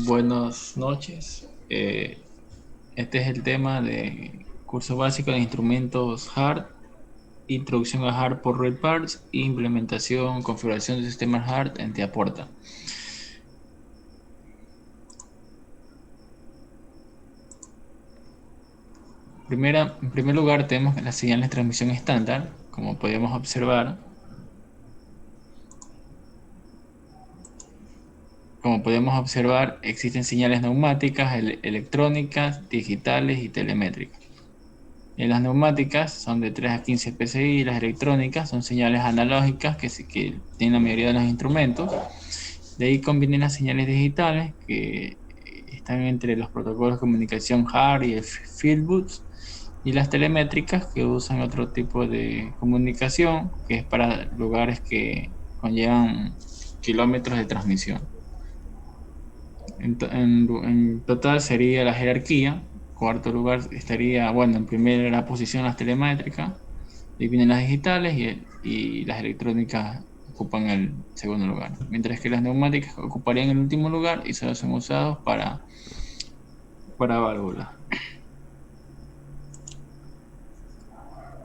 Buenas noches. Este es el tema de curso básico de instrumentos HART, introducción a HART por Red Parts, implementación, configuración de sistemas HART en Tiaporta. En primer lugar, tenemos las señales de transmisión estándar, como podemos observar. Como podemos observar, existen señales neumáticas, electrónicas, digitales y telemétricas. Las neumáticas son de 3 a 15 PSI y las electrónicas son señales analógicas que tienen la mayoría de los instrumentos. De ahí convienen las señales digitales que están entre los protocolos de comunicación HART y el Fieldbus, y las telemétricas que usan otro tipo de comunicación que es para lugares que conllevan kilómetros de transmisión. En total sería la jerarquía. Cuarto lugar estaría, bueno, en primera posición las telemétricas, ahí vienen las digitales y las electrónicas ocupan el segundo lugar. Mientras que las neumáticas ocuparían el último lugar y solo son usados para válvulas.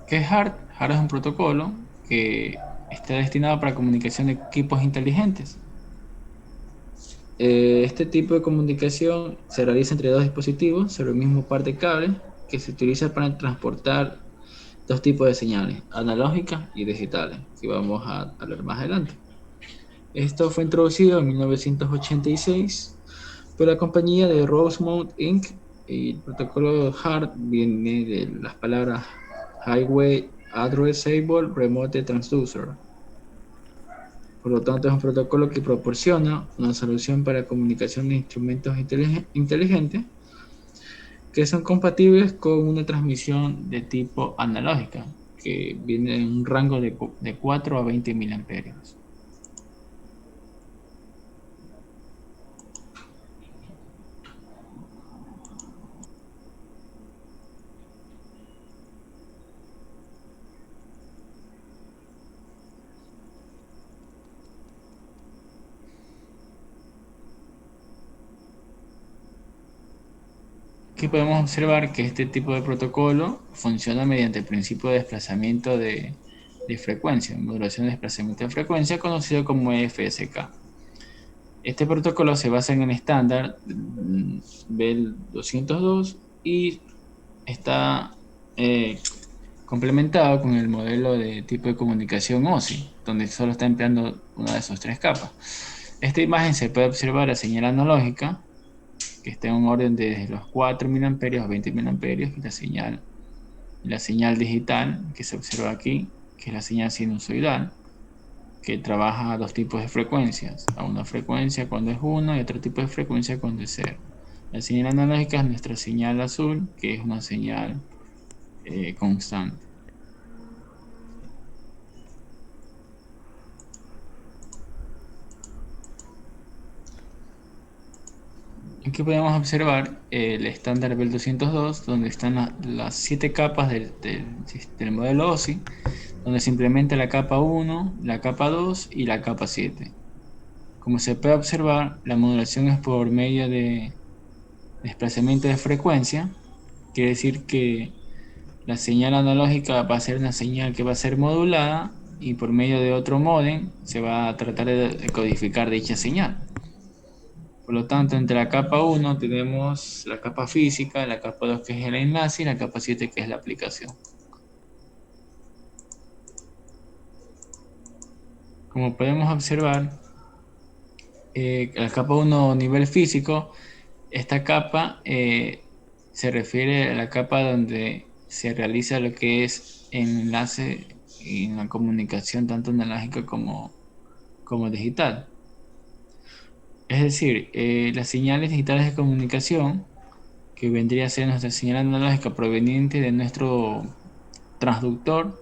¿Qué es HART? HART es un protocolo que está destinado para comunicación de equipos inteligentes. Este tipo de comunicación se realiza entre dos dispositivos sobre el mismo par de cables que se utiliza para transportar dos tipos de señales, analógicas y digitales, que vamos a hablar más adelante. Esto fue introducido en 1986 por la compañía de Rosemount Inc. Y el protocolo HART viene de las palabras Highway Addressable Remote Transducer. Por lo tanto, es un protocolo que proporciona una solución para comunicación de instrumentos inteligentes que son compatibles con una transmisión de tipo analógica, que viene en un rango de 4 a 20 miliamperios. Aquí podemos observar que este tipo de protocolo funciona mediante el principio de desplazamiento de frecuencia, modulación de desplazamiento de frecuencia, conocido como FSK. Este protocolo se basa en el estándar BEL 202 y está complementado con el modelo de tipo de comunicación OSI, donde solo está empleando una de sus tres capas. Esta imagen se puede observar la señal analógica, que está en un orden de desde los 4 miliamperios a 20 miliamperios, y la señal digital, que se observa aquí, que es la señal sinusoidal, que trabaja a dos tipos de frecuencias, a una frecuencia cuando es 1 y otro tipo de frecuencia cuando es 0. La señal analógica es nuestra señal azul, que es una señal constante. Aquí podemos observar el estándar BEL 202, donde están las 7 capas del modelo OSI, donde se implementa la capa 1, la capa 2 y la capa 7. Como se puede observar, la modulación es por medio de desplazamiento de frecuencia, quiere decir que la señal analógica va a ser una señal que va a ser modulada y por medio de otro módem se va a tratar de codificar dicha señal. Por lo tanto, entre la capa 1 tenemos la capa física, la capa 2 que es el enlace y la capa 7 que es la aplicación. Como podemos observar, la capa 1 nivel físico, esta capa se refiere a la capa donde se realiza lo que es enlace en la comunicación tanto analógica como digital. Es decir, las señales digitales de comunicación, que vendría a ser nuestra señal analógica proveniente de nuestro transductor,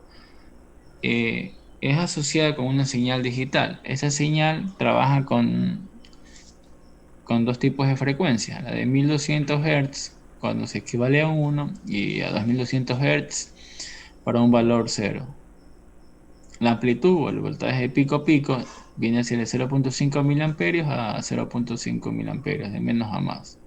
es asociada con una señal digital. Esa señal trabaja con dos tipos de frecuencia, la de 1200 Hz cuando se equivale a 1 y a 2200 Hz para un valor 0. La amplitud o el voltaje de pico a pico viene a ser de 0.5 miliamperios a 0.5 miliamperios, de menos a más.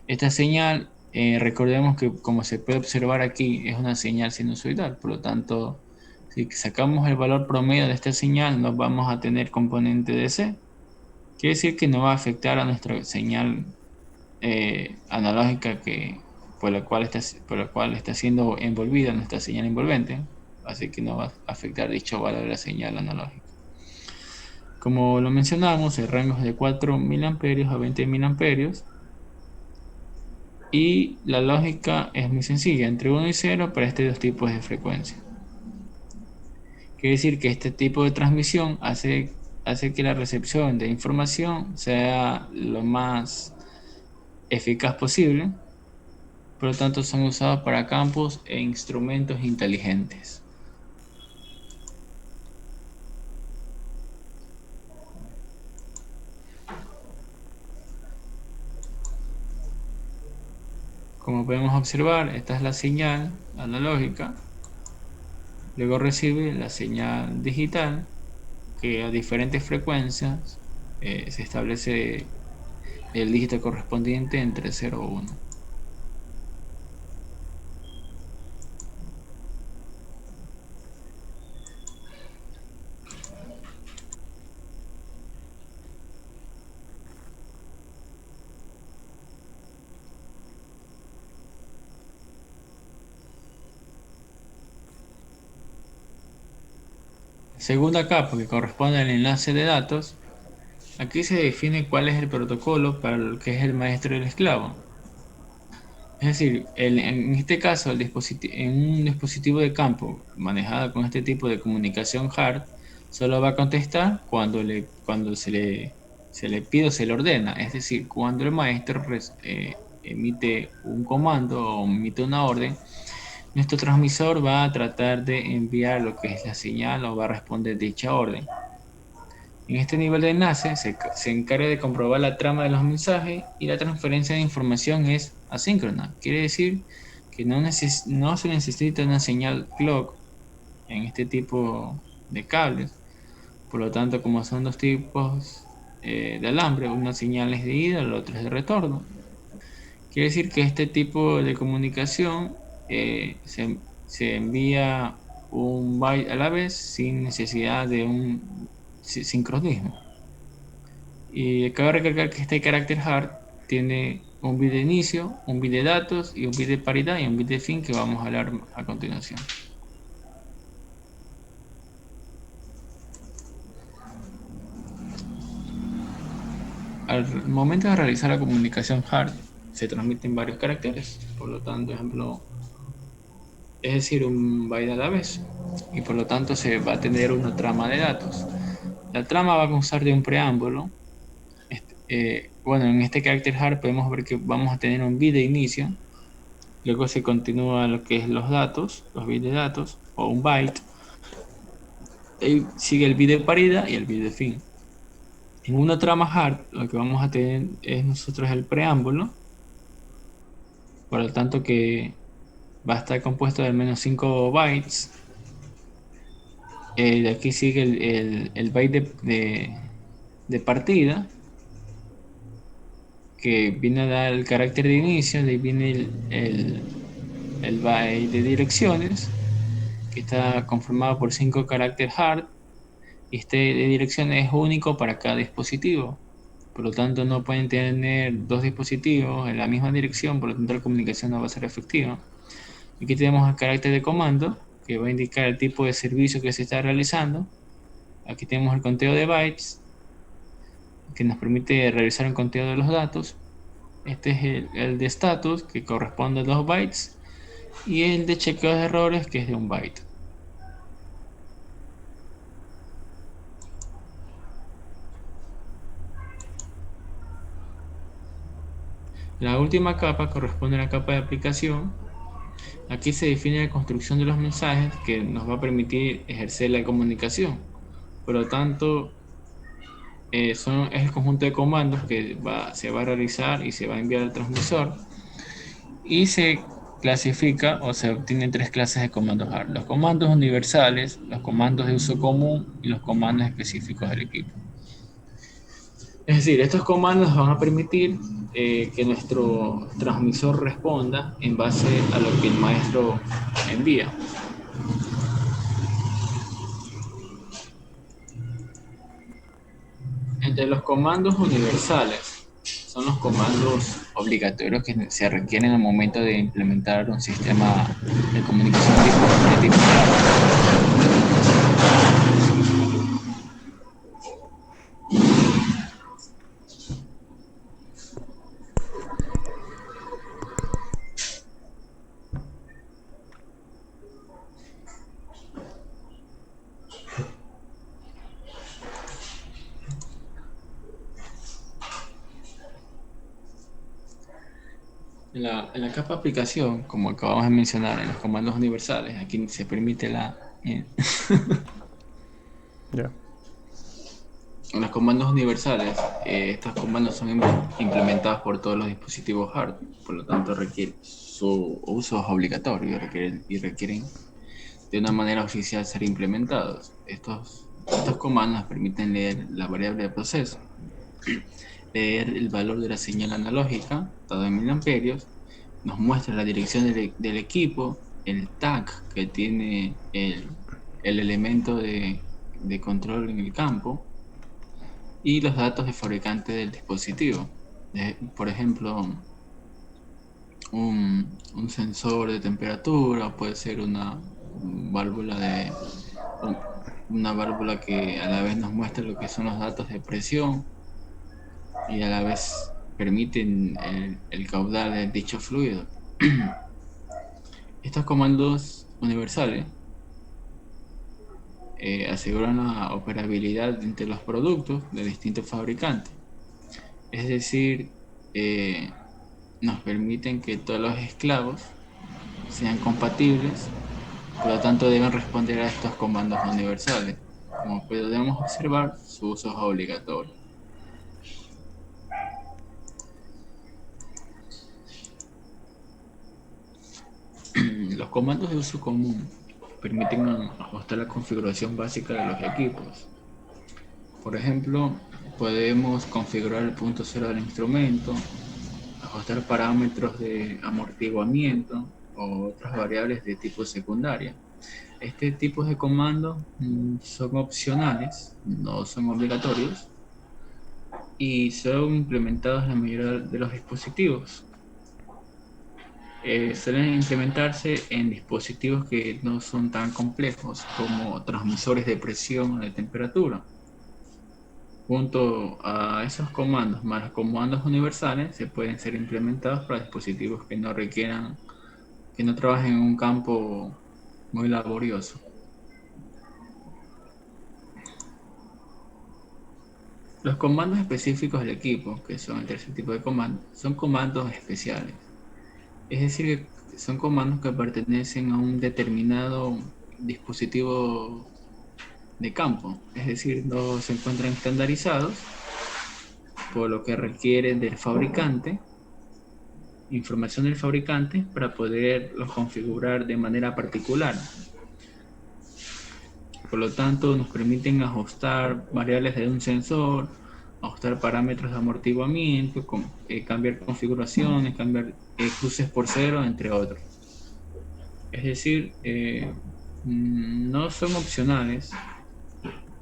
Esta señal, recordemos que como se puede observar aquí, es una señal sinusoidal, por lo tanto, si sacamos el valor promedio de esta señal, no vamos a tener componente DC. Quiere decir que no va a afectar a nuestra señal analógica por la cual está siendo envolvida nuestra señal envolvente, así que no va a afectar dicho valor de la señal analógica. Como lo mencionamos, el rango es de 4 miliamperios a 20 miliamperios y la lógica es muy sencilla, entre 1 y 0 para estos dos tipos de frecuencia. Quiere decir que este tipo de transmisión hace que la recepción de información sea lo más eficaz posible. Por lo tanto, son usados para campos e instrumentos inteligentes. Como podemos observar, esta es la señal analógica. Luego recibe la señal digital, que a diferentes frecuencias se establece el dígito correspondiente entre 0 y 1. Segunda capa, que corresponde al enlace de datos, aquí se define cuál es el protocolo para lo que es el maestro y el esclavo. Es decir, en este caso, en un dispositivo de campo manejado con este tipo de comunicación hard, solo va a contestar cuando se le pide o se le ordena. Es decir, cuando el maestro emite un comando o emite una orden, nuestro transmisor va a tratar de enviar lo que es la señal o va a responder dicha orden. En este nivel de enlace se encarga de comprobar la trama de los mensajes y la transferencia de información es asíncrona. Quiere decir que no se necesita una señal clock en este tipo de cables. Por lo tanto, como son dos tipos de alambre, una señal es de ida, la otra es de retorno. Quiere decir que este tipo de comunicación se envía un byte a la vez sin necesidad de un sincronismo. Y cabe recalcar que este carácter hard tiene un bit de inicio, un bit de datos y un bit de paridad y un bit de fin que vamos a hablar a continuación. Al momento de realizar la comunicación hard se transmiten varios caracteres, por lo tanto, ejemplo, es decir, un byte a la vez, y por lo tanto se va a tener una trama de datos. La trama va a constar de un preámbulo. Bueno, en este carácter hard podemos ver que vamos a tener un bit de inicio, luego se continúa lo que es los datos, los bits de datos, o un byte, y sigue el bit de paridad y el bit de fin. En una trama hard, lo que vamos a tener es nosotros el preámbulo, por lo tanto que va a estar compuesto de al menos 5 bytes. De aquí sigue el byte de partida, que viene a dar el carácter de inicio. De ahí viene el byte de direcciones, que está conformado por 5 caracteres hard, y este de direcciones es único para cada dispositivo. Por lo tanto, no pueden tener dos dispositivos en la misma dirección, por lo tanto la comunicación no va a ser efectiva. Aquí tenemos el carácter de comando, que va a indicar el tipo de servicio que se está realizando. Aquí tenemos el conteo de bytes, que nos permite realizar un conteo de los datos. Este es el de status, que corresponde a 2 bytes, y el de chequeo de errores, que es de 1 byte. La última capa corresponde a la capa de aplicación. Aquí se define la construcción de los mensajes que nos va a permitir ejercer la comunicación. Por lo tanto, es el conjunto de comandos que se va a realizar y se va a enviar al transmisor. Y clasifica o se obtienen tres clases de comandos hard: los comandos universales, los comandos de uso común y los comandos específicos del equipo. Es decir, estos comandos van a permitir que nuestro transmisor responda en base a lo que el maestro envía. Entre los comandos universales son los comandos obligatorios que se requieren al momento de implementar un sistema de comunicación de tipo en la capa aplicación, como acabamos de mencionar, en los comandos universales, aquí se permite Ya. en los comandos universales, estos comandos son implementados por todos los dispositivos hard, por lo tanto su uso es obligatorio y requieren de una manera oficial ser implementados. Estos comandos permiten leer la variable de proceso, leer el valor de la señal analógica, dado en miliamperios, nos muestra la dirección del equipo, el tag que tiene el elemento de control en el campo y los datos de fabricante del dispositivo. Por ejemplo, un sensor de temperatura, puede ser una válvula una válvula que a la vez nos muestra lo que son los datos de presión y a la vez permiten el caudal de dicho fluido. Estos comandos universales aseguran la operabilidad entre los productos de distintos fabricantes. Es decir, nos permiten que todos los esclavos sean compatibles, por lo tanto deben responder a estos comandos universales. Como podemos observar, su uso es obligatorio. Los comandos de uso común permiten ajustar la configuración básica de los equipos. Por ejemplo, podemos configurar el punto cero del instrumento, ajustar parámetros de amortiguamiento o otras variables de tipo secundaria. Este tipo de comandos son opcionales, no son obligatorios y son implementados en la mayoría de los dispositivos. Suelen implementarse en dispositivos que no son tan complejos como transmisores de presión o de temperatura. Junto a esos comandos más los comandos universales se pueden ser implementados para dispositivos que no trabajen en un campo muy laborioso. Los comandos específicos del equipo, que son el tercer tipo de comandos, son comandos especiales. Es decir, que son comandos que pertenecen a un determinado dispositivo de campo. Es decir, no se encuentran estandarizados, por lo que requieren del fabricante, información del fabricante para poderlos configurar de manera particular. Por lo tanto, nos permiten ajustar variables de un sensor, ajustar parámetros de amortiguamiento, cambiar configuraciones, cambiar cruces por cero, entre otros. Es decir, no son opcionales,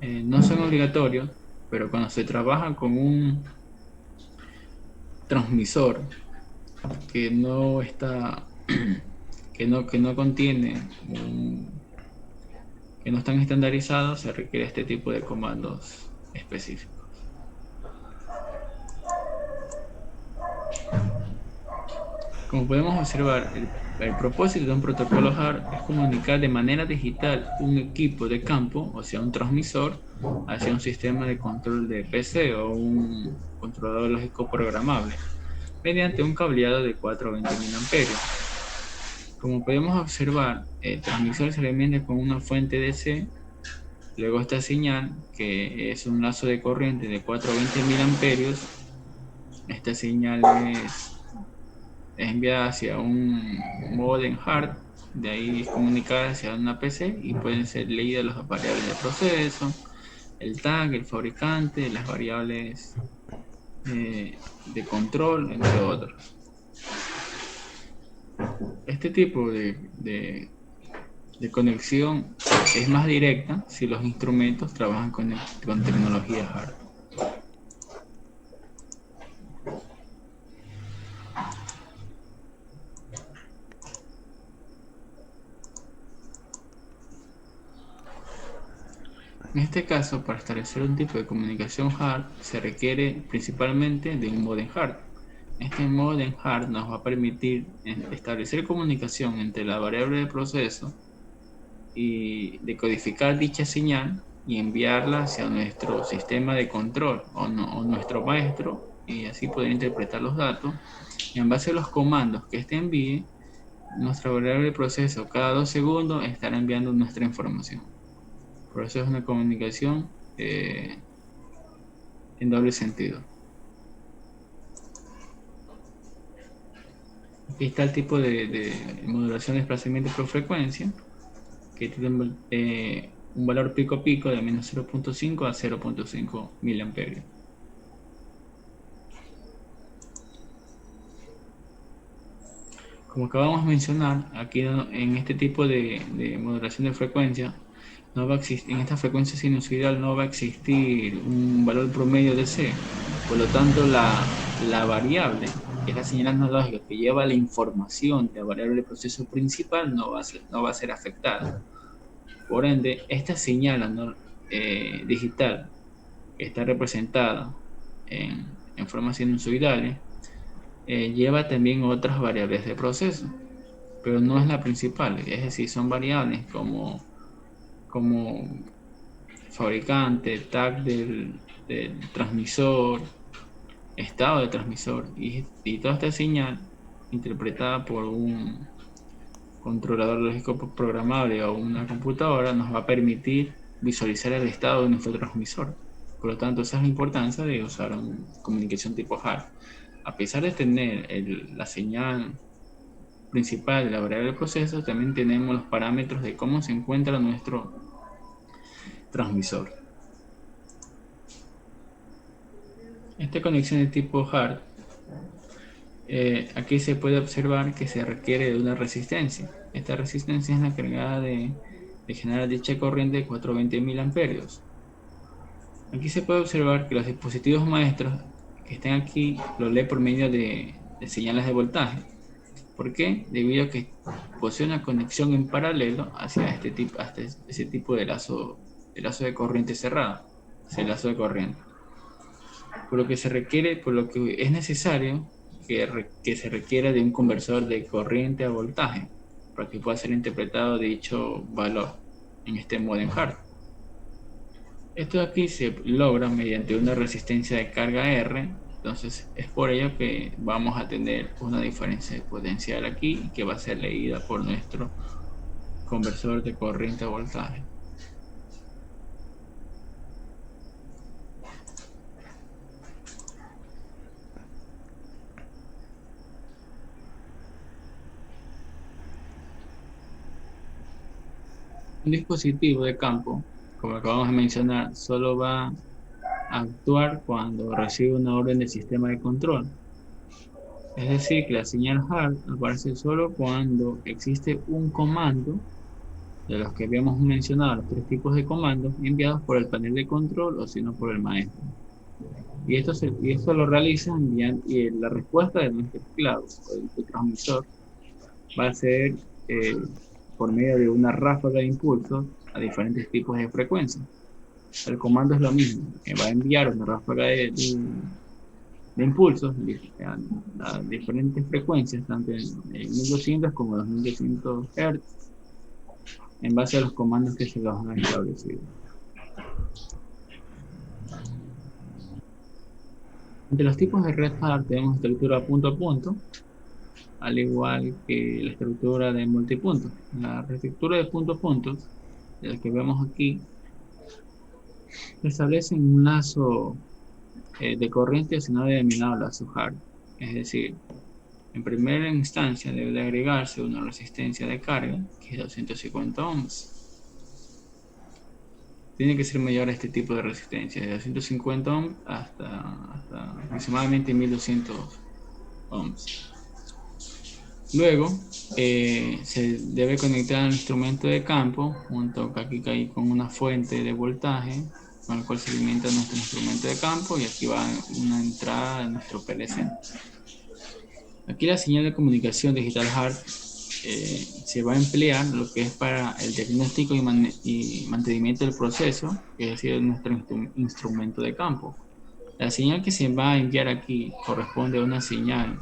no son obligatorios, pero cuando se trabaja con un transmisor que no está, que no contiene, que no están estandarizados, se requiere este tipo de comandos específicos. Como podemos observar, el propósito de un protocolo hard es comunicar de manera digital un equipo de campo, o sea, un transmisor, hacia un sistema de control de PC o un controlador lógico programable, mediante un cableado de 420 mA. Como podemos observar, el transmisor se alimenta con una fuente DC, luego esta señal, que es un lazo de corriente de 420 mA, esta señal es es enviada hacia un modem hard, de ahí es comunicada hacia una PC y pueden ser leídas las variables de proceso, el tag, el fabricante, las variables de control, entre otros. Este tipo de conexión es más directa si los instrumentos trabajan con tecnología hard. En este caso, para establecer un tipo de comunicación hard, se requiere principalmente de un modem hard. Este modem hard nos va a permitir establecer comunicación entre la variable de proceso y decodificar dicha señal y enviarla hacia nuestro sistema de control o nuestro maestro, y así poder interpretar los datos. Y en base a los comandos que éste envíe, nuestra variable de proceso cada 2 segundos estará enviando nuestra información. Por eso es una comunicación en doble sentido. Aquí está el tipo de modulación de desplazamiento por frecuencia, que tiene un valor pico a pico de menos 0.5 a 0.5 miliamperios. Como acabamos de mencionar, aquí en este tipo de modulación de frecuencia, no va a existir, en esta frecuencia sinusoidal no va a existir un valor promedio de C. Por lo tanto, la variable, que es la señal analógica que lleva la información de la variable de proceso principal, no va a ser afectada. Por ende, esta señal digital, que está representada en formas sinusoidales, lleva también otras variables de proceso, pero no es la principal. Es decir, son variables como fabricante, tag del transmisor, estado de transmisor, y toda esta señal interpretada por un controlador lógico programable o una computadora nos va a permitir visualizar el estado de nuestro transmisor. Por lo tanto, esa es la importancia de usar una comunicación tipo hard. A pesar de tener la señal principal de la variable de proceso, también tenemos los parámetros de cómo se encuentra nuestro transmisor. Esta conexión de tipo hard, aquí se puede observar que se requiere de una resistencia. Esta resistencia es la encargada de generar dicha corriente de 420 mil amperios. Aquí se puede observar que los dispositivos maestros que estén aquí lo lee por medio de señales de voltaje. ¿Por qué? Debido a que posee una conexión en paralelo hacia ese tipo de lazo de corriente cerrada, ese lazo de corriente. Por lo que es necesario que se requiera de un conversor de corriente a voltaje para que pueda ser interpretado dicho valor en este modem hard. Esto aquí se logra mediante una resistencia de carga R. Entonces es por ello que vamos a tener una diferencia de potencial aquí que va a ser leída por nuestro conversor de corriente a voltaje. Un dispositivo de campo, como acabamos de mencionar, solo va a actuar cuando recibe una orden del sistema de control. Es decir, que la señal hard aparece solo cuando existe un comando de los que habíamos mencionado, los 3 tipos de comandos enviados por el panel de control o si no por el maestro. Y esto lo realiza y la respuesta de nuestro teclado o de nuestro transmisor va a ser por medio de una ráfaga de impulsos a diferentes tipos de frecuencias. El comando es lo mismo, que va a enviar una ráfaga de impulsos a diferentes frecuencias, tanto en 1200 como 2200 Hz, en base a los comandos que se los han establecido. Entre los tipos de red hard tenemos estructura punto a punto, al igual que la estructura de multipunto. La estructura de punto a punto, de la que vemos aquí, establece un lazo de corriente, sino denominado lazo hard. Es decir, En primera instancia debe agregarse una resistencia de carga que es 250 ohms. Tiene que ser mayor a este tipo de resistencia, de 250 ohms hasta aproximadamente 1200 ohms. Luego se debe conectar al instrumento de campo junto aquí con una fuente de voltaje con el cual se alimenta nuestro instrumento de campo, y aquí va una entrada de nuestro PLC. Aquí la señal de comunicación digital HART se va a emplear lo que es para el diagnóstico y mantenimiento del proceso, es decir, nuestro instrumento de campo. La señal que se va a enviar aquí corresponde a una señal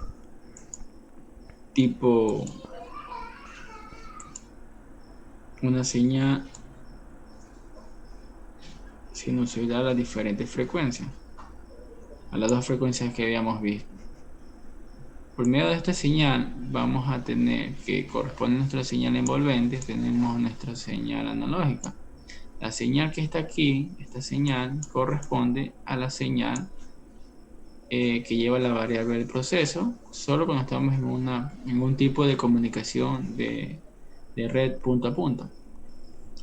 tipo, una señal sinusoidal a diferentes frecuencias, a las dos frecuencias que habíamos visto. Por medio de esta señal vamos a tener que corresponde a nuestra señal envolvente, tenemos nuestra señal analógica. La señal que está aquí, esta señal, corresponde a la señal que lleva la variable del proceso, solo cuando estamos en un tipo de comunicación de red punto a punto.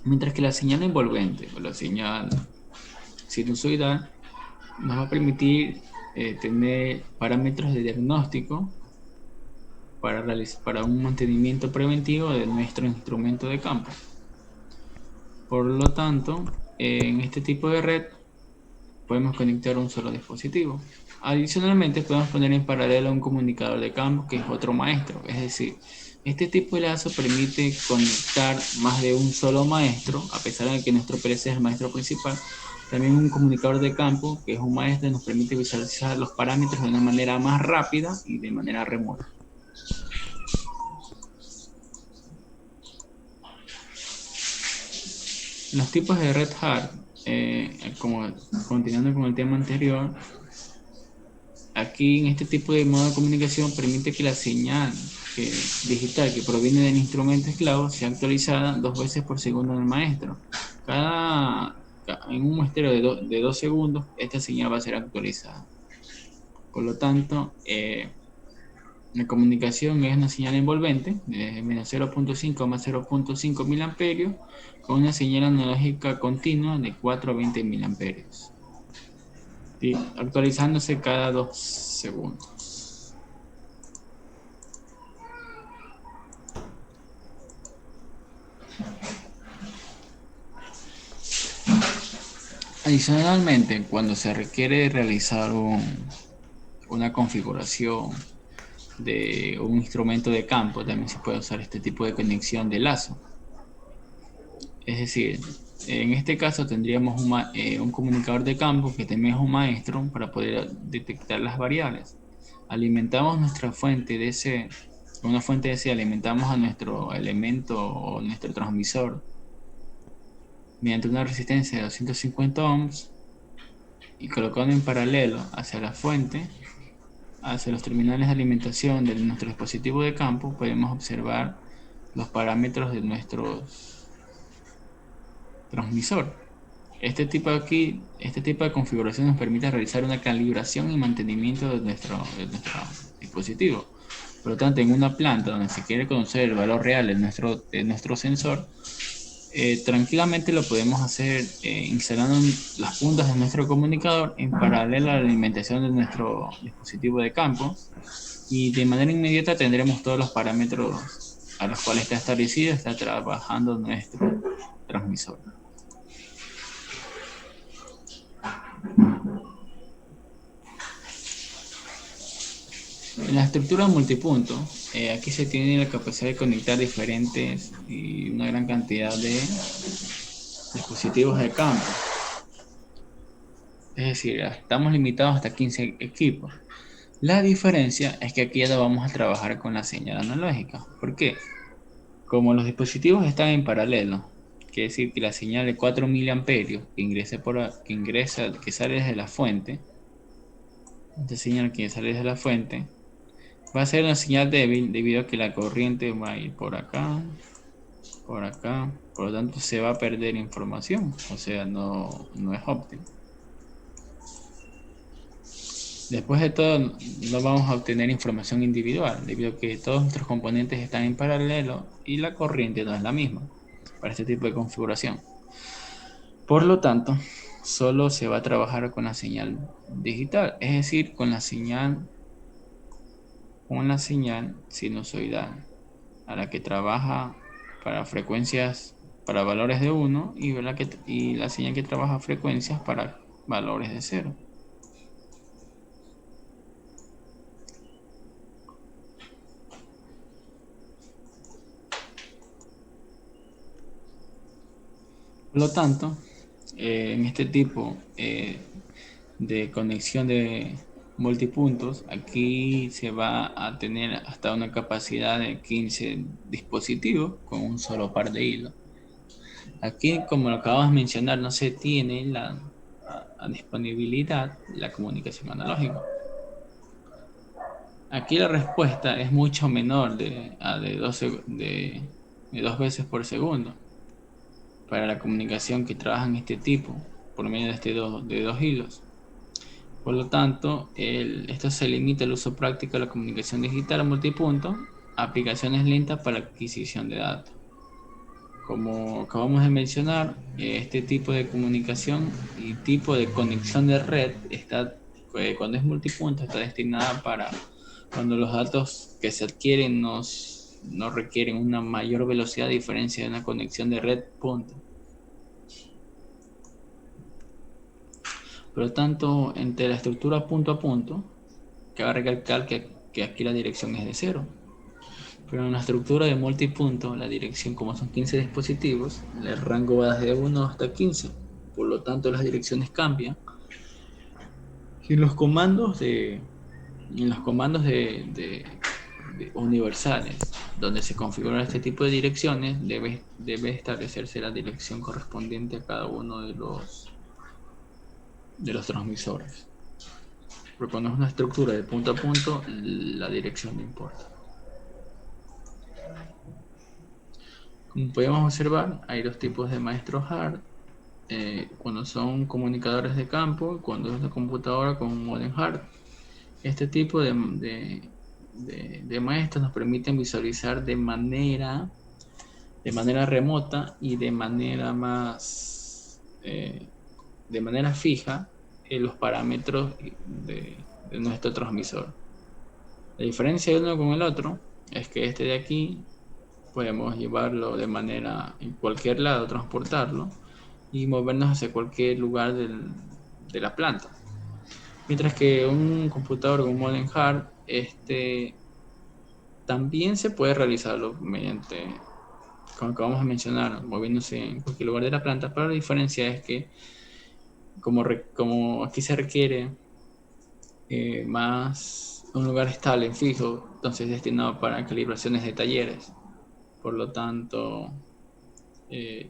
Mientras que la señal envolvente o la señal sinusoidal nos va a permitir tener parámetros de diagnóstico para un mantenimiento preventivo de nuestro instrumento de campo. Por lo tanto, en este tipo de red podemos conectar un solo dispositivo. Adicionalmente, podemos poner en paralelo un comunicador de campo que es otro maestro. Es decir, este tipo de lazo permite conectar más de un solo maestro, a pesar de que nuestro PLC es el maestro principal. También un comunicador de campo, que es un maestro, nos permite visualizar los parámetros de una manera más rápida y de manera remota. Los tipos de red hard, como continuando con el tema anterior, aquí en este tipo de modo de comunicación permite que la señal digital que proviene del instrumento esclavo sea actualizada 2 veces por segundo en el maestro. En un muestreo de 2 segundos, esta señal va a ser actualizada. Por lo tanto, la comunicación es una señal envolvente de menos 0.5 más 0.5 miliamperios con una señal analógica continua de 4 a 20 miliamperios. ¿Sí? Actualizándose cada 2 segundos. Adicionalmente, cuando se requiere realizar una configuración de un instrumento de campo, también se puede usar este tipo de conexión de lazo. Es decir, en este caso tendríamos un comunicador de campo que también es un maestro para poder detectar las variables. Alimentamos nuestra fuente DC, una fuente DC, alimentamos a nuestro elemento o nuestro transmisor mediante una resistencia de 250 ohms y colocando en paralelo hacia la fuente, hacia los terminales de alimentación de nuestro dispositivo de campo, podemos observar los parámetros de nuestro transmisor. Este tipo de configuración nos permite realizar una calibración y mantenimiento de nuestro dispositivo. Por lo tanto, en una planta donde se quiere conocer el valor real de nuestro sensor, tranquilamente lo podemos hacer instalando las puntas de nuestro comunicador en paralelo a la alimentación de nuestro dispositivo de campo, y de manera inmediata tendremos todos los parámetros a los cuales está trabajando nuestro transmisor. En la estructura multipunto, aquí se tiene la capacidad de conectar diferentes y una gran cantidad de dispositivos de campo. Es decir, estamos limitados hasta 15 equipos. La diferencia es que aquí ya vamos a trabajar con la señal analógica. ¿Por qué? Como los dispositivos están en paralelo, quiere decir que la señal de 4 miliamperios que sale desde la fuente, esta señal que sale desde la fuente, va a ser una señal débil debido a que la corriente va a ir por acá, por acá, por lo tanto se va a perder información, o sea, no es óptimo. Después de todo, no vamos a obtener información individual, debido a que todos nuestros componentes están en paralelo y la corriente no es la misma para este tipo de configuración. Por lo tanto, solo se va a trabajar con la señal digital, es decir, con la señal sinusoidal, a la que trabaja para frecuencias, para valores de 1 y la señal que trabaja frecuencias para valores de 0. Por lo tanto, en este tipo de conexión de multipuntos, aquí se va a tener hasta una capacidad de 15 dispositivos con un solo par de hilos. Aquí, como lo acabamos de mencionar, no se tiene a disponibilidad la comunicación analógica. Aquí la respuesta es mucho menor de 2 veces por segundo para la comunicación que trabaja en este tipo, por medio de dos hilos. Por lo tanto, esto se limita al uso práctico de la comunicación digital a multipunto, aplicaciones lentas para la adquisición de datos. Como acabamos de mencionar, este tipo de comunicación y tipo de conexión de red cuando es multipunto, está destinada para cuando los datos que se adquieren no requieren una mayor velocidad a diferencia de una conexión de red punto. Por lo tanto, entre la estructura punto a punto, cabe recalcar que aquí la dirección es de 0. Pero en la estructura de multipunto, la dirección, como son 15 dispositivos, el rango va desde 1 hasta 15. Por lo tanto, las direcciones cambian. Y en los comandos de universales, donde se configuran este tipo de direcciones, debe establecerse la dirección correspondiente a cada uno de los transmisores. Porque cuando es una estructura de punto a punto, la dirección no importa. Como podemos observar, hay dos tipos de maestros hard. Cuando son comunicadores de campo, cuando es una computadora con un modem hard. Este tipo de maestros nos permiten visualizar de manera remota y de manera fija los parámetros de nuestro transmisor. La diferencia de uno con el otro es que este de aquí podemos llevarlo en cualquier lado, transportarlo y movernos hacia cualquier lugar de la planta. Mientras que un computador con un modem hard, también se puede realizarlo mediante, como acabamos de mencionar, moviéndose en cualquier lugar de la planta, pero la diferencia es que como aquí se requiere más un lugar estable, fijo, entonces destinado para calibraciones de talleres. Por lo tanto,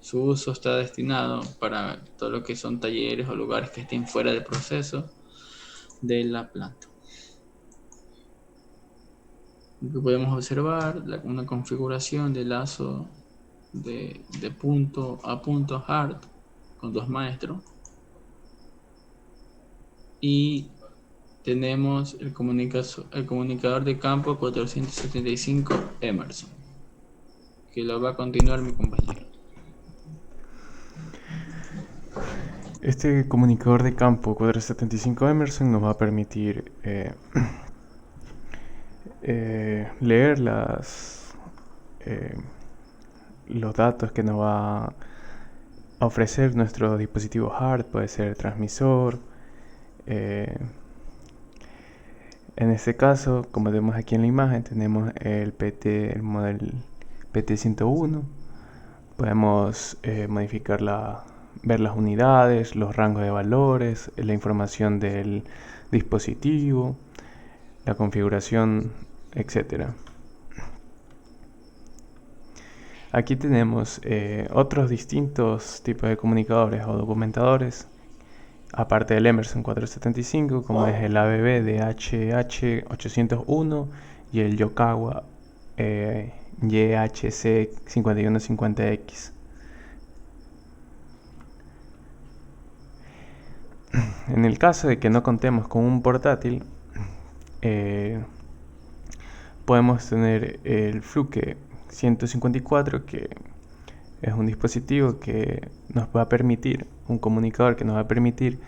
su uso está destinado para todo lo que son talleres o lugares que estén fuera del proceso de la planta. Aquí podemos observar una configuración de lazo de punto a punto hard con dos maestros. Y tenemos el comunicador de campo 475 Emerson, que lo va a continuar mi compañero. Este comunicador de campo 475 Emerson nos va a permitir leer los datos que nos va a ofrecer nuestro dispositivo hard, puede ser transmisor. En este caso, como vemos aquí en la imagen, tenemos el modelo PT101. Podemos ver las unidades, los rangos de valores, la información del dispositivo, la configuración, etc. Aquí tenemos otros distintos tipos de comunicadores o documentadores, aparte del Emerson 475, como es el ABB DHH801 y el Yokawa YHC5150X. En el caso de que no contemos con un portátil, podemos tener el Fluke 154, que es un dispositivo que nos va a permitir, un comunicador que nos va a permitir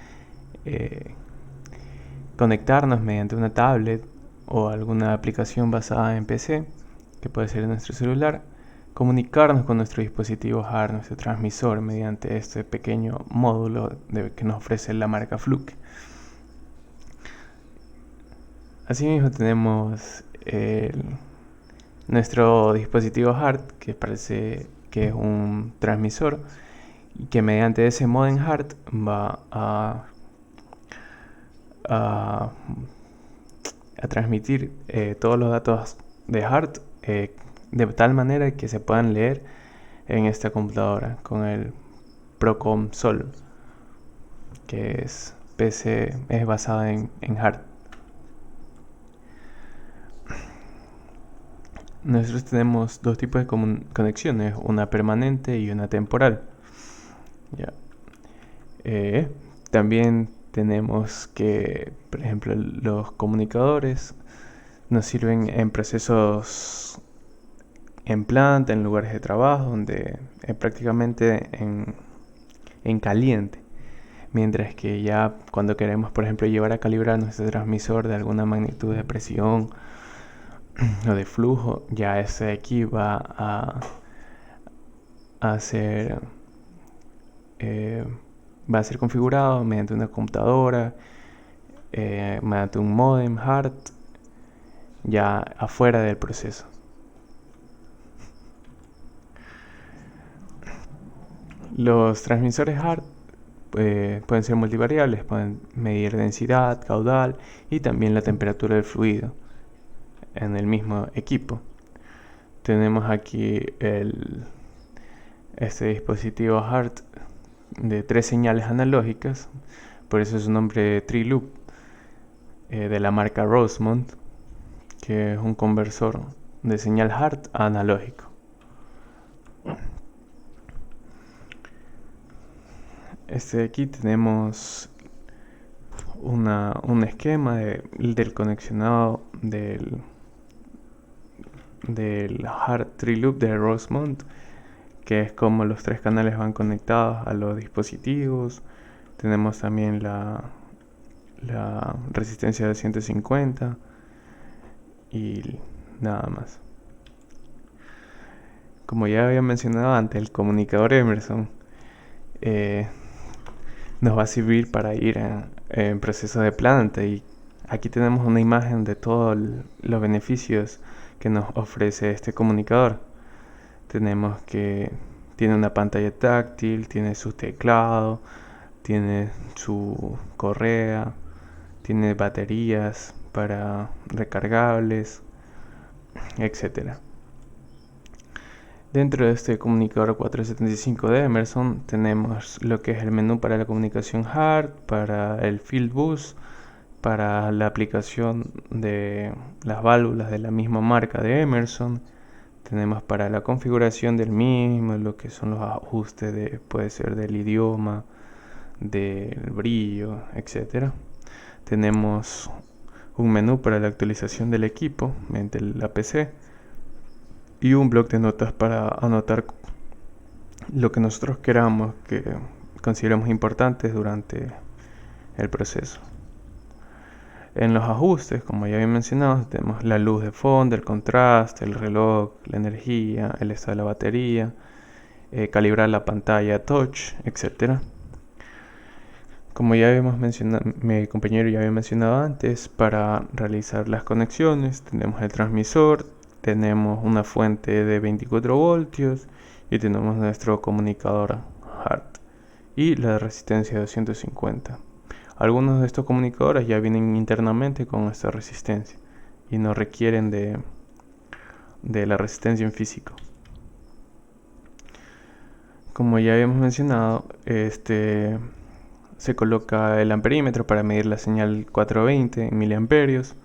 conectarnos mediante una tablet o alguna aplicación basada en PC, que puede ser en nuestro celular, comunicarnos con nuestro dispositivo hard, nuestro transmisor, mediante este pequeño módulo que nos ofrece la marca Fluke. Asimismo tenemos nuestro dispositivo hard, que parece que es un transmisor, y que mediante ese modem hard va a transmitir todos los datos de hard de tal manera que se puedan leer en esta computadora con el Procom Sol, que es PC, es basada en hard. Nosotros tenemos dos tipos de conexiones, una permanente y una temporal. Ya. También tenemos que, por ejemplo, los comunicadores nos sirven en procesos en planta, en lugares de trabajo, donde prácticamente en caliente. Mientras que ya cuando queremos, por ejemplo, llevar a calibrar nuestro transmisor de alguna magnitud de presión o de flujo, ya este de aquí va a ser configurado mediante una computadora, mediante un modem hard, ya afuera del proceso. Los transmisores hard pueden ser multivariables, pueden medir densidad, caudal y también la temperatura del fluido en el mismo equipo. Tenemos aquí este dispositivo hard de 3 señales analógicas, por eso su nombre Tri-Loop, de la marca Rosemont, que es un conversor de señal hard a analógico. Aquí tenemos un esquema del conexionado del hard Tri-Loop de Rosemont, que es como los 3 canales van conectados a los dispositivos. Tenemos también la resistencia de 150 y nada más. Como ya había mencionado antes, el comunicador Emerson nos va a servir para ir en proceso de planta, y aquí tenemos una imagen de todos los beneficios que nos ofrece este comunicador. Tenemos que tiene una pantalla táctil, tiene su teclado, tiene su correa, tiene baterías para recargables, etc. Dentro de este comunicador 475 de Emerson tenemos lo que es el menú para la comunicación hard, para el field bus, para la aplicación de las válvulas de la misma marca de Emerson. Tenemos para la configuración del mismo, lo que son los ajustes puede ser del idioma, del brillo, etc. Tenemos un menú para la actualización del equipo mediante la PC y un bloc de notas para anotar lo que nosotros queramos, que consideramos importantes durante el proceso. En los ajustes, como ya había mencionado, tenemos la luz de fondo, el contraste, el reloj, la energía, el estado de la batería, calibrar la pantalla touch, etc. Como ya habíamos mencionado, mi compañero ya había mencionado antes, para realizar las conexiones tenemos el transmisor, tenemos una fuente de 24 voltios y tenemos nuestro comunicador hard y la resistencia de 250. Algunos de estos comunicadores ya vienen internamente con esta resistencia y no requieren de la resistencia en físico. Como ya habíamos mencionado, se coloca el amperímetro para medir la señal 420 en miliamperios,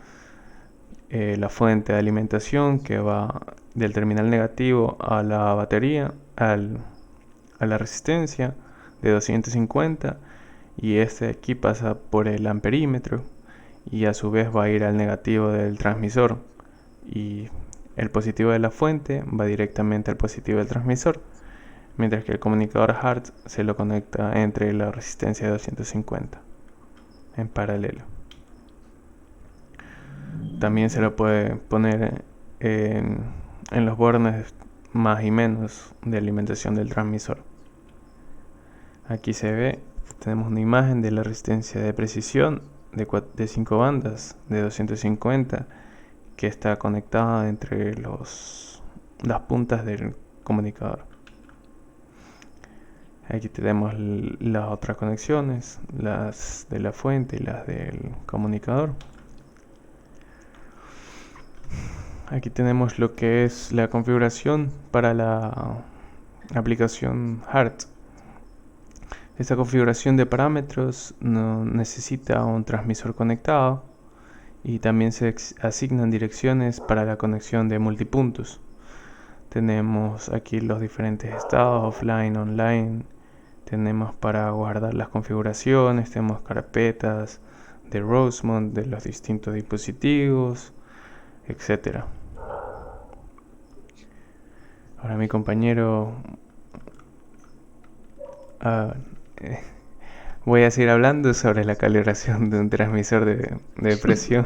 la fuente de alimentación que va del terminal negativo a la batería, a la resistencia de 250, y este aquí pasa por el amperímetro y a su vez va a ir al negativo del transmisor, y el positivo de la fuente va directamente al positivo del transmisor, mientras que el comunicador HART se lo conecta entre la resistencia de 250 en paralelo. También se lo puede poner en los bornes más y menos de alimentación del transmisor. Aquí se ve, tenemos una imagen de la resistencia de precisión de 5 bandas de 250 que está conectada entre las puntas del comunicador. Aquí tenemos las otras conexiones, las de la fuente y las del comunicador. Aquí tenemos lo que es la configuración para la aplicación HART. Esta configuración de parámetros no necesita un transmisor conectado, y también se asignan direcciones para la conexión de multipuntos. Tenemos aquí los diferentes estados, offline, online. Tenemos para guardar las configuraciones, tenemos carpetas de Rosemont de los distintos dispositivos, etc. Ahora mi compañero voy a seguir hablando sobre la calibración de un transmisor de presión.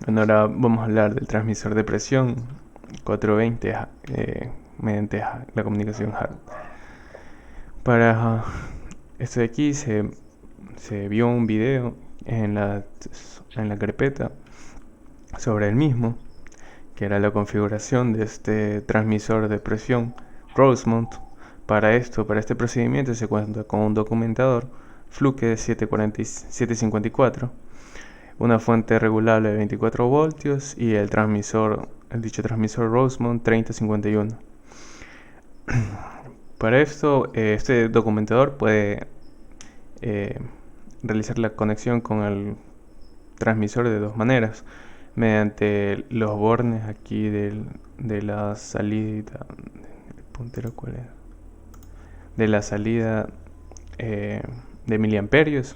Bueno, ahora vamos a hablar del transmisor de presión 420 mediante la comunicación HART. Para esto de aquí se vio un video en la carpeta sobre el mismo, que era la configuración de este transmisor de presión Rosemont. Para este procedimiento se cuenta con un documentador Fluke 754, una fuente regulable de 24 voltios y el dicho transmisor Rosemont 3051. Para esto, este documentador puede realizar la conexión con el transmisor de dos maneras: mediante los bornes aquí de la salida, el puntero cuál es, de la salida de miliamperios,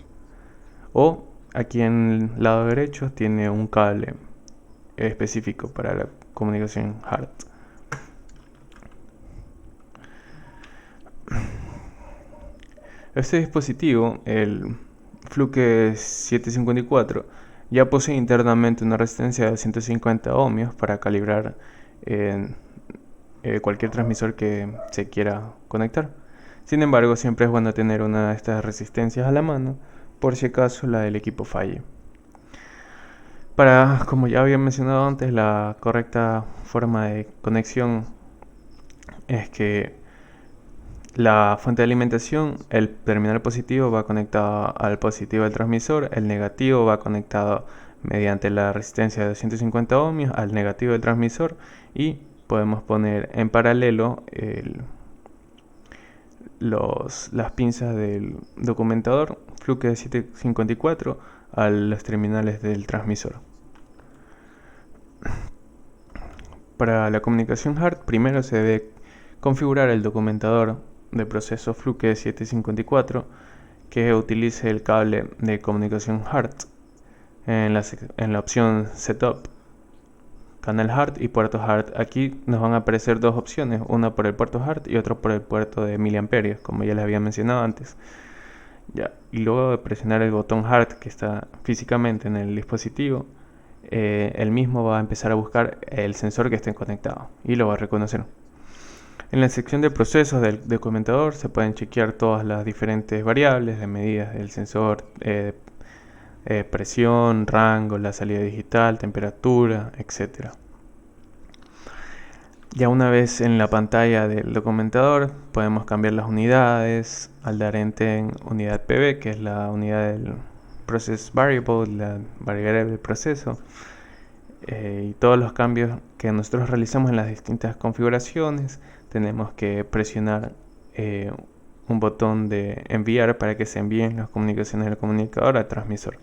o aquí en el lado derecho tiene un cable específico para la comunicación HART. Este dispositivo, el Fluke 754, ya posee internamente una resistencia de 150 ohmios para calibrar cualquier transmisor que se quiera conectar. Sin embargo, siempre es bueno tener una de estas resistencias a la mano por si acaso la del equipo falle. Como ya había mencionado antes, la correcta forma de conexión es que la fuente de alimentación, el terminal positivo va conectado al positivo del transmisor, el negativo va conectado mediante la resistencia de 250 ohmios al negativo del transmisor, y podemos poner en paralelo las pinzas del documentador Fluke 754 a los terminales del transmisor. Para la comunicación HART, primero se debe configurar el documentador de proceso Fluke 754 que utilice el cable de comunicación HART en la opción Setup, canal HART y puerto HART. Aquí nos van a aparecer dos opciones, una por el puerto HART y otra por el puerto de miliamperios, como ya les había mencionado antes. Y luego de presionar el botón HART que está físicamente en el dispositivo, el mismo va a empezar a buscar el sensor que esté conectado y lo va a reconocer. En la sección de procesos del documentador se pueden chequear todas las diferentes variables de medidas del sensor, presión, rango, la salida digital, temperatura, etc. Ya una vez en la pantalla del documentador podemos cambiar las unidades al dar enter en unidad PV, que es la unidad del process variable, la variable del proceso, y todos los cambios que nosotros realizamos en las distintas configuraciones. Tenemos que presionar un botón de enviar para que se envíen las comunicaciones del comunicador al transmisor.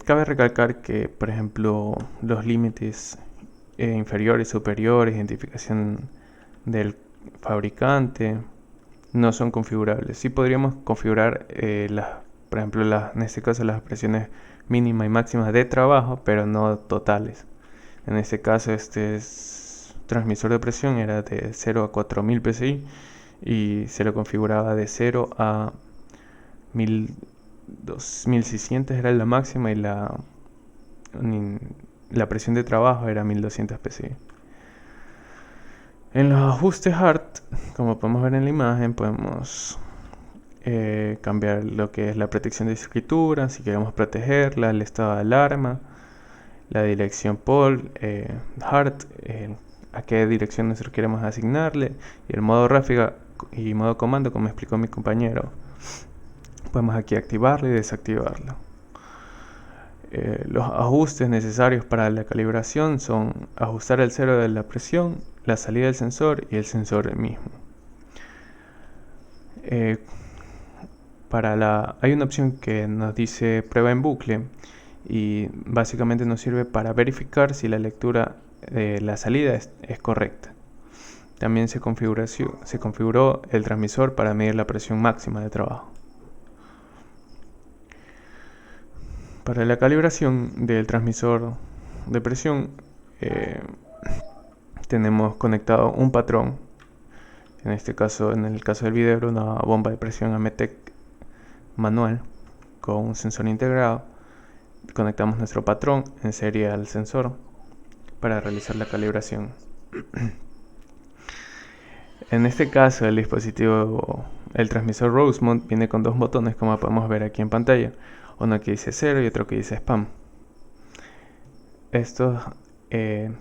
Cabe recalcar que, por ejemplo, los límites inferiores, superiores, identificación del fabricante, no son configurables. Sí podríamos configurar, por ejemplo, en este caso las presiones mínimas y máximas de trabajo, pero no totales. En este caso, transmisor de presión era de 0 a 4000 psi y se lo configuraba de 0 a 1600 era la máxima, y la presión de trabajo era 1200 psi. En los ajustes HART, como podemos ver en la imagen, podemos cambiar lo que es la protección de escritura, si queremos protegerla, el estado de alarma, la dirección POL, HART, a qué dirección nosotros queremos asignarle, y el modo ráfaga y modo comando, como explicó mi compañero. Podemos aquí activarlo y desactivarlo. Los ajustes necesarios para la calibración son ajustar el cero de la presión, la salida del sensor y el sensor mismo. Hay una opción que nos dice prueba en bucle, y básicamente nos sirve para verificar si la lectura de la salida es correcta. También se configuró el transmisor para medir la presión máxima de trabajo. Para la calibración del transmisor de presión tenemos conectado un patrón. En el caso del video era una bomba de presión Ametec manual con un sensor integrado. Conectamos nuestro patrón en serie al sensor para realizar la calibración. En este caso el transmisor Rosemont viene con dos botones, como podemos ver aquí en pantalla. Uno que dice 0 y otro que dice spam.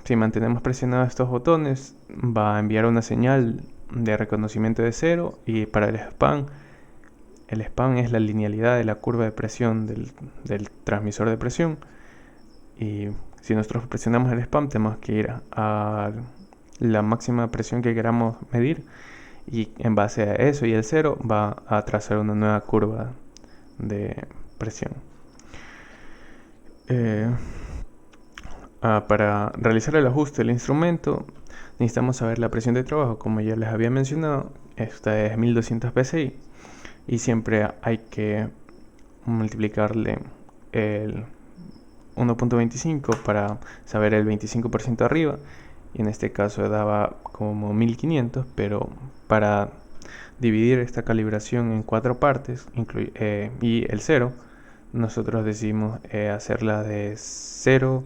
Si mantenemos presionados estos botones, va a enviar una señal de reconocimiento de 0, y para el spam es la linealidad de la curva de presión del transmisor de presión. Y si nosotros presionamos el spam, tenemos que ir a la máxima presión que queramos medir, y en base a eso y el 0 va a trazar una nueva curva de presión. Para realizar el ajuste del instrumento necesitamos saber la presión de trabajo. Como ya les había mencionado, esta es 1200 psi, y siempre hay que multiplicarle el 1.25 para saber el 25% arriba, y en este caso daba como 1500, pero para dividir esta calibración en 4 partes y el 0, nosotros decidimos hacerla de 0,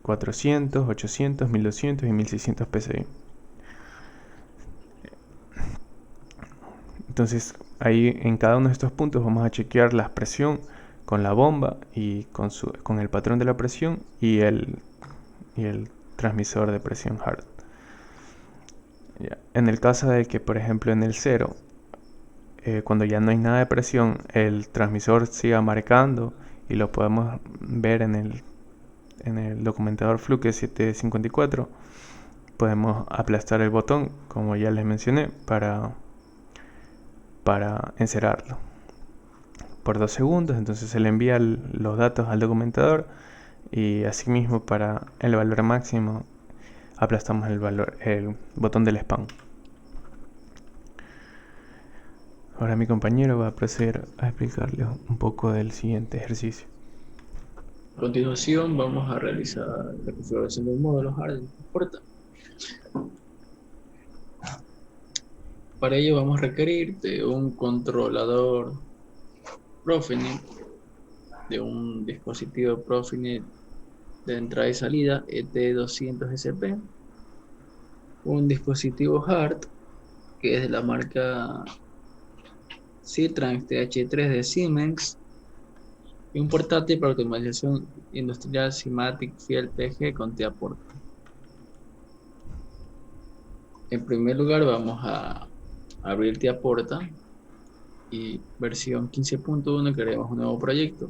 400, 800, 1200 y 1600 psi. Entonces ahí en cada uno de estos puntos vamos a chequear la presión con la bomba y con el patrón de la presión y el transmisor de presión HART. En el caso de que, por ejemplo, en el 0, cuando ya no hay nada de presión, el transmisor siga marcando, y lo podemos ver en el documentador Fluke 754, podemos aplastar el botón, como ya les mencioné, para encerrarlo por 2 segundos. Entonces se le envía los datos al documentador, y asimismo para el valor máximo aplastamos el botón del spam. Ahora mi compañero va a proceder a explicarles un poco del siguiente ejercicio. A continuación vamos a realizar la configuración del módulo HART de puerta. Para ello vamos a requerir de un controlador Profinet, de un dispositivo Profinet de entrada y salida ET200SP, un dispositivo HART que es de la marca C-Trans TH3 de Siemens, y un portátil para automatización industrial Simatic Fiel PG con T-Aporta. En primer lugar vamos a abrir T-Aporta y versión 15.1, crearemos un nuevo proyecto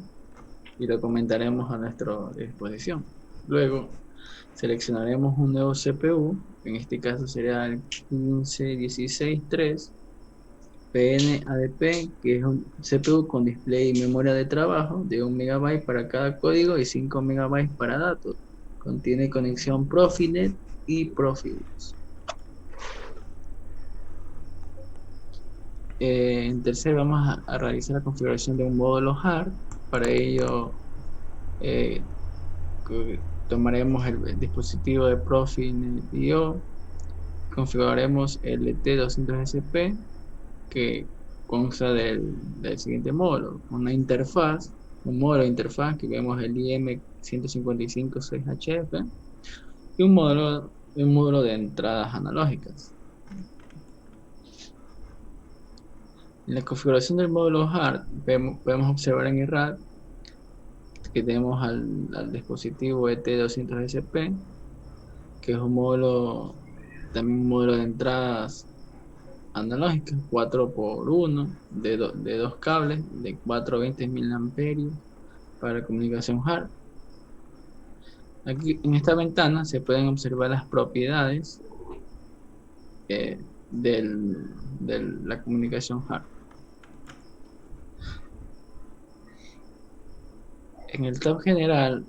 y lo comentaremos a nuestra disposición. Luego seleccionaremos un nuevo CPU, en este caso será el 15163 PN-ADP, que es un CPU con display y memoria de trabajo de 1 MB para cada código y 5 MB para datos. Contiene conexión Profinet y Profibus. En tercer, vamos a realizar la configuración de un módulo hard. Para ello, tomaremos el dispositivo de Profinet.io, configuraremos el ET200SP, que consta del siguiente módulo: una interfaz, un módulo de interfaz que vemos el IM1556HF, y un módulo de entradas analógicas. En la configuración del módulo hard podemos observar en el RAD que tenemos al dispositivo ET200SP, que es también un módulo de entradas analógicas 4x1 de dos cables de 420 mA para comunicación hard. Aquí en esta ventana se pueden observar las propiedades de la comunicación hard. En el tab general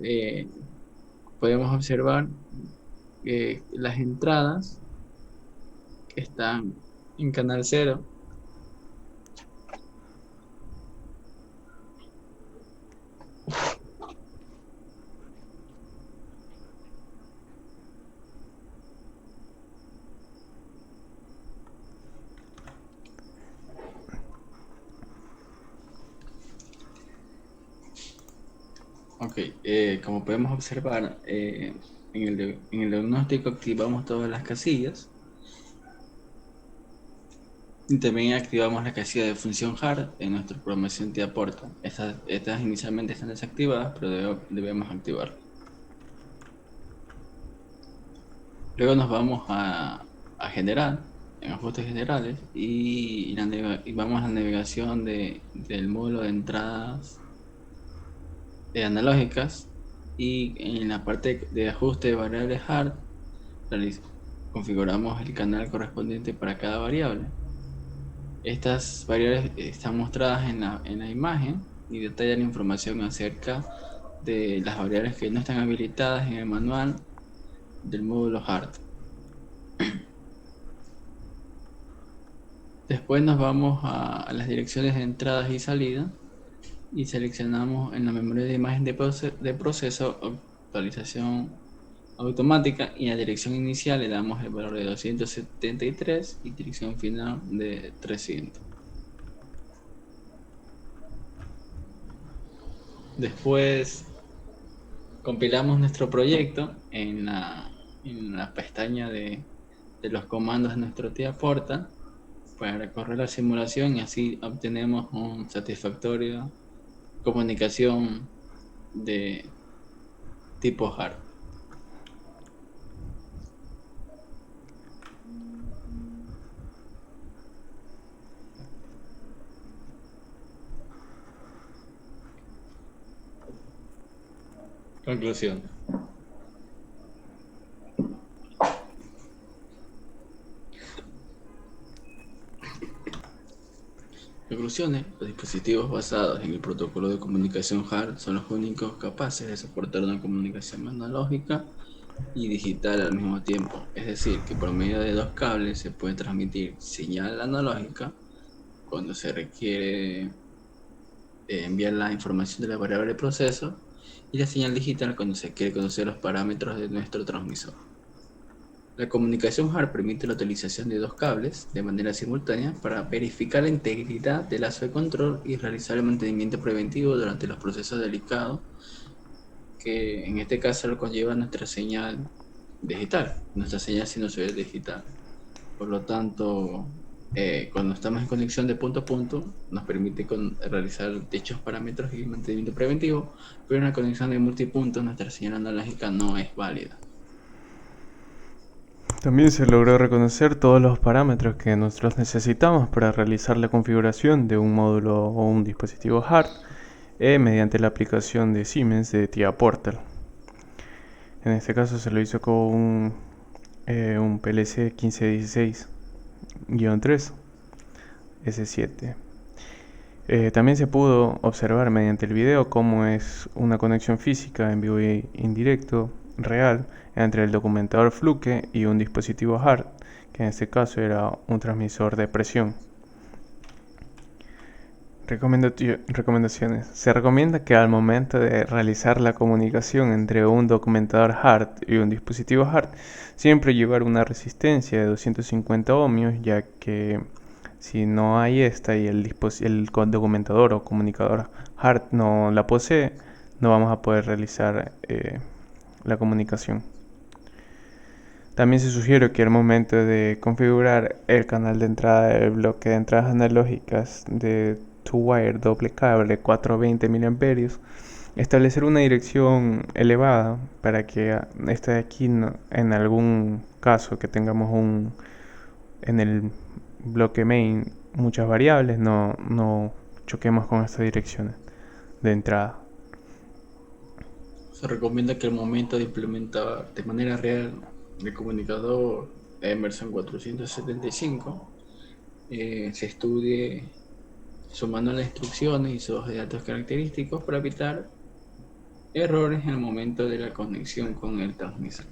podemos observar las entradas que están en canal 0. Ok, como podemos observar, en el diagnóstico activamos todas las casillas y también activamos la casilla de función hard en nuestra programación te aporta. Estas inicialmente están desactivadas, pero debemos activarlas. Luego nos vamos a generar en ajustes generales y vamos a la navegación del módulo de entradas analógicas, y en la parte de ajuste de variables hard configuramos el canal correspondiente para cada variable. Estas variables están mostradas en la imagen y detallan información acerca de las variables que no están habilitadas en el manual del módulo hard. Después nos vamos a las direcciones de entradas y salida y seleccionamos en la memoria de imagen de proceso actualización automática, y en la dirección inicial le damos el valor de 273 y dirección final de 300. Después compilamos nuestro proyecto en la pestaña de los comandos de nuestro TIAporta para correr la simulación, y así obtenemos un satisfactorio comunicación de tipo hard. Conclusión. Conclusiones: los dispositivos basados en el protocolo de comunicación hard son los únicos capaces de soportar una comunicación analógica y digital al mismo tiempo. Es decir, que por medio de dos cables se puede transmitir señal analógica cuando se requiere enviar la información de la variable de proceso, y la señal digital cuando se quiere conocer los parámetros de nuestro transmisor. La comunicación hard permite la utilización de dos cables de manera simultánea para verificar la integridad del lazo de control y realizar el mantenimiento preventivo durante los procesos delicados, que en este caso lo conlleva nuestra señal digital, nuestra señal sinusoidal digital. Por lo tanto, cuando estamos en conexión de punto a punto, nos permite realizar dichos parámetros y mantenimiento preventivo, pero en la conexión de multipuntos nuestra señal analógica no es válida. También se logró reconocer todos los parámetros que nosotros necesitamos para realizar la configuración de un módulo o un dispositivo hard mediante la aplicación de Siemens de TIAportal. En este caso se lo hizo con un PLC 1516-3 S7. También se pudo observar mediante el video cómo es una conexión física en vivo y indirecto real entre el documentador Fluke y un dispositivo hard, que en este caso era un transmisor de presión. Recomendaciones. Se recomienda que al momento de realizar la comunicación entre un documentador hard y un dispositivo hard, siempre llevar una resistencia de 250 ohmios, ya que si no hay esta y el documentador o comunicador hard no la posee, no vamos a poder realizar la comunicación. También se sugiere que al momento de configurar el canal de entrada del bloque de entradas analógicas de 2-wire doble cable 420 mA, establecer una dirección elevada para que este de aquí, en algún caso que tengamos en el bloque main muchas variables, no choquemos con estas direcciones de entrada. Se recomienda que al momento de implementar de manera real el comunicador Emerson 475 se estudie su manual de instrucciones y sus datos característicos para evitar errores en el momento de la conexión con el transmisor.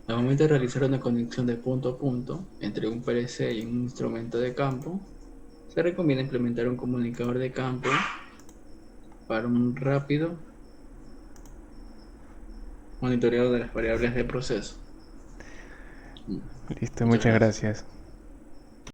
Al momento de realizar una conexión de punto a punto entre un PLC y un instrumento de campo, se recomienda implementar un comunicador de campo para un rápido monitoreo de las variables de proceso. Listo, Muchas muchas gracias. gracias.